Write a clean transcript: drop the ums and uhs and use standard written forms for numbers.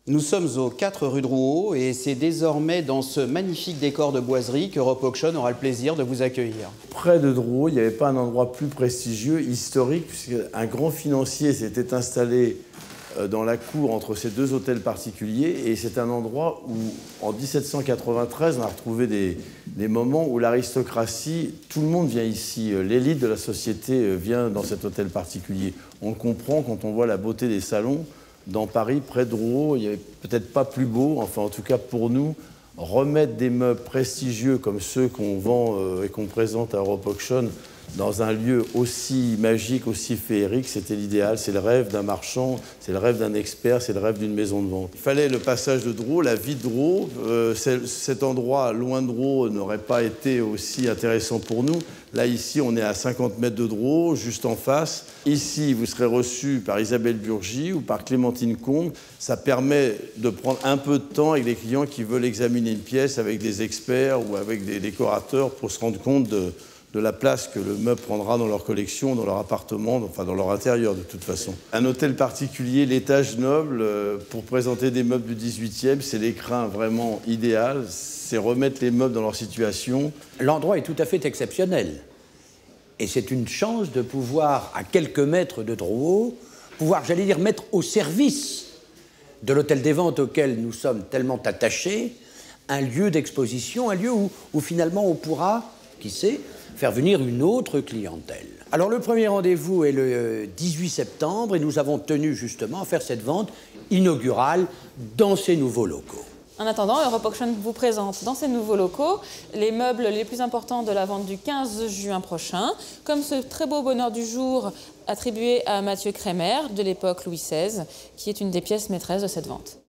Nous sommes aux 4 rue Drouot et c'est désormais dans ce magnifique décor de boiserie qu'Europe Auction aura le plaisir de vous accueillir. Près de Drouot, il n'y avait pas un endroit plus prestigieux, historique, puisqu'un grand financier s'était installé dans la cour entre ces deux hôtels particuliers, et c'est un endroit où, en 1793, on a retrouvé des moments où l'aristocratie, tout le monde vient ici, l'élite de la société vient dans cet hôtel particulier. On le comprend quand on voit la beauté des salons. Dans Paris, près de Drouot, il n'y avait peut-être pas plus beau, enfin en tout cas pour nous, remettre des meubles prestigieux comme ceux qu'on vend et qu'on présente à Europe Auction dans un lieu aussi magique, aussi féerique, c'était l'idéal. C'est le rêve d'un marchand, c'est le rêve d'un expert, c'est le rêve d'une maison de vente. Il fallait le passage de Drouot, la vie de Drouot. Cet endroit loin de Drouot n'aurait pas été aussi intéressant pour nous. Là, ici, on est à 50 mètres de Drouot, juste en face. Ici, vous serez reçu par Isabelle Burgy ou par Clémentine Combe. Ça permet de prendre un peu de temps avec les clients qui veulent examiner une pièce avec des experts ou avec des décorateurs pour se rendre compte de la place que le meuble prendra dans leur collection, dans leur appartement, enfin dans leur intérieur de toute façon. Un hôtel particulier, l'étage noble, pour présenter des meubles du 18e, c'est l'écrin vraiment idéal, c'est remettre les meubles dans leur situation. L'endroit est tout à fait exceptionnel. Et c'est une chance de pouvoir, à quelques mètres de Drouot, pouvoir, j'allais dire, mettre au service de l'hôtel des ventes auquel nous sommes tellement attachés, un lieu d'exposition, un lieu où finalement on pourra, qui sait, faire venir une autre clientèle. Alors le premier rendez-vous est le 18 septembre et nous avons tenu justement à faire cette vente inaugurale dans ces nouveaux locaux. En attendant, Europe Auction vous présente dans ces nouveaux locaux les meubles les plus importants de la vente du 15 juin prochain, comme ce très beau bonheur du jour attribué à Mathieu Crémer de l'époque Louis XVI, qui est une des pièces maîtresses de cette vente.